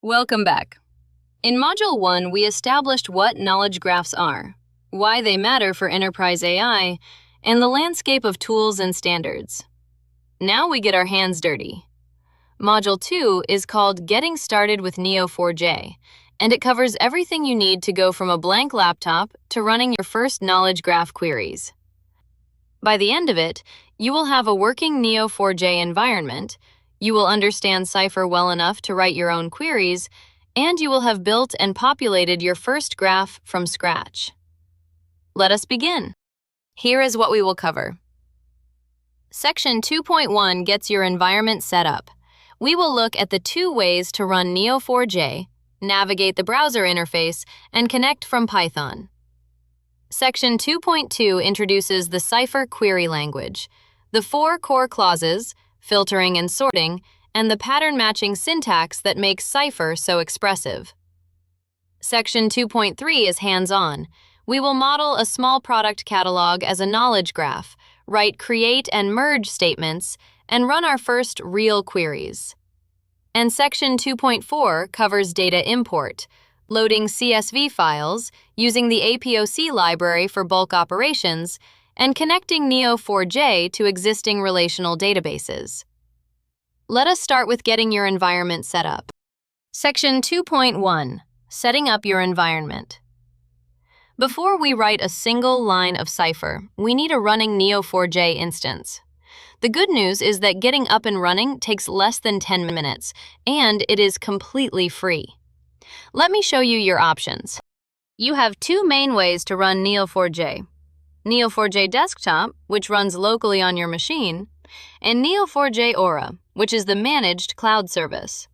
Welcome back. In Module 1, we established what knowledge graphs are, why they matter for enterprise AI, and the landscape of tools and standards. Now we get our hands dirty. Module 2 is called Getting Started with Neo4j, and it covers everything you need to go from a blank laptop to running your first knowledge graph queries. By the end of it, you will have a working Neo4j environment, you will understand Cypher well enough to write your own queries, and you will have built and populated your first graph from scratch. Let us begin. Here is what we will cover. Section 2.1 gets your environment set up. We will look at the 2 ways to run Neo4j, navigate the browser interface, and connect from Python. Section 2.2 introduces the Cypher query language, the 4 core clauses, filtering and sorting, and the pattern matching syntax that makes Cypher so expressive. Section 2.3 is hands-on. We will model a small product catalog as a knowledge graph, write create and merge statements, and run our first real queries. And Section 2.4 covers data import, loading CSV files, using the APOC library for bulk operations, and connecting Neo4j to existing relational databases. Let us start with getting your environment set up. Section 2.1, Setting up your environment. Before we write a single line of Cypher, we need a running Neo4j instance. The good news is that getting up and running takes less than 10 minutes, and it is completely free. Let me show you your options. You have 2 main ways to run Neo4j. Neo4j Desktop, which runs locally on your machine, and Neo4j Aura, which is the managed cloud service.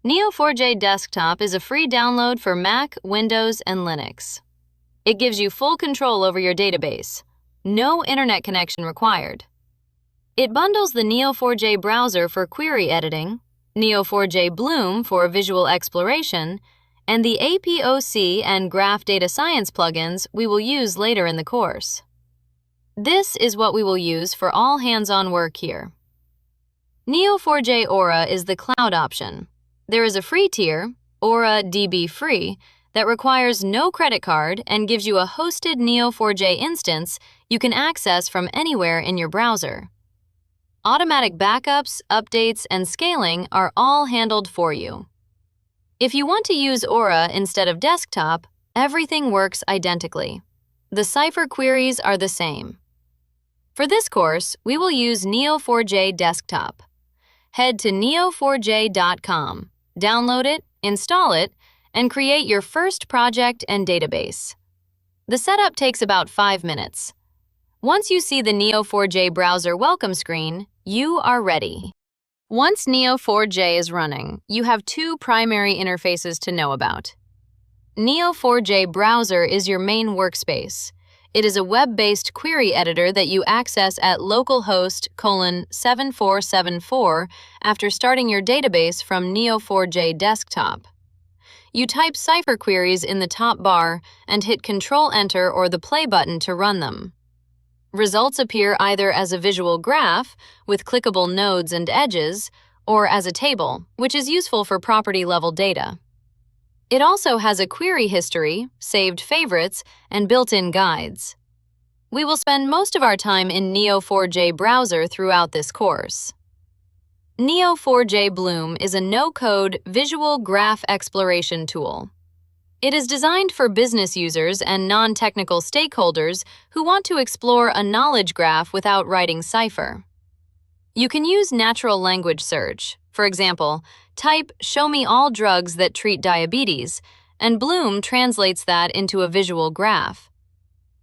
Neo4j Desktop is a free download for Mac, Windows, and Linux. It gives you full control over your database. No internet connection required. It bundles the Neo4j Browser for query editing, Neo4j Bloom for visual exploration, and the APOC and Graph Data Science plugins we will use later in the course. This is what we will use for all hands-on work here. Neo4j Aura is the cloud option. There is a free tier, Aura DB Free, that requires no credit card and gives you a hosted Neo4j instance you can access from anywhere in your browser. Automatic backups, updates, and scaling are all handled for you. If you want to use Aura instead of Desktop, everything works identically. The Cypher queries are the same. For this course, we will use Neo4j Desktop. Head to neo4j.com, download it, install it, and create your first project and database. The setup takes about 5 minutes. Once you see the Neo4j Browser welcome screen, you are ready. Once Neo4j is running, you have 2 primary interfaces to know about. Neo4j Browser is your main workspace. It is a web-based query editor that you access at localhost :7474 after starting your database from Neo4j Desktop. You type Cypher queries in the top bar and hit Control-Enter or the play button to run them. Results appear either as a visual graph with clickable nodes and edges, or as a table, which is useful for property-level data. It also has a query history, saved favorites, and built-in guides. We will spend most of our time in Neo4j Browser throughout this course. Neo4j Bloom is a no-code visual graph exploration tool. It is designed for business users and non-technical stakeholders who want to explore a knowledge graph without writing Cypher. You can use natural language search. For example, type "Show me all drugs that treat diabetes," and Bloom translates that into a visual graph.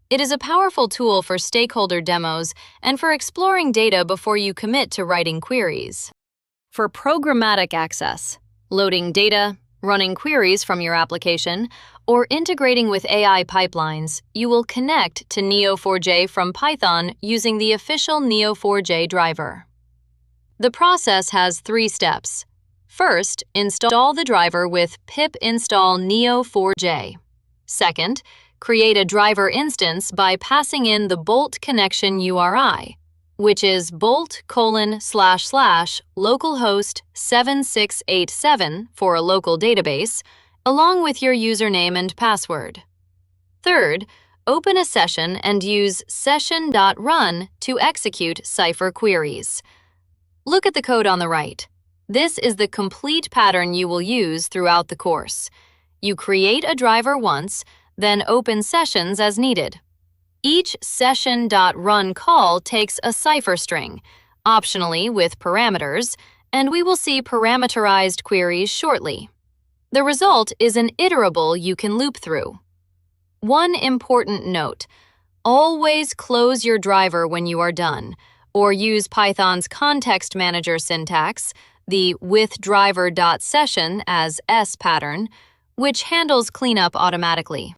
It is a powerful tool for stakeholder demos and for exploring data before you commit to writing queries. For programmatic access, loading data, running queries from your application, or integrating with AI pipelines, you will connect to Neo4j from Python using the official Neo4j driver. The process has 3 steps. First, install the driver with pip install neo4j. Second, create a driver instance by passing in the Bolt connection URI. which is bolt://localhost 7687 for a local database, along with your username and password. Third, open a session and use session.run to execute Cypher queries. Look at the code on the right. This is the complete pattern you will use throughout the course. You create a driver once, then open sessions as needed. Each session.run call takes a Cypher string, optionally with parameters, and we will see parameterized queries shortly. The result is an iterable you can loop through. One important note: always close your driver when you are done, or use Python's context manager syntax, the withDriver.session as S pattern, which handles cleanup automatically.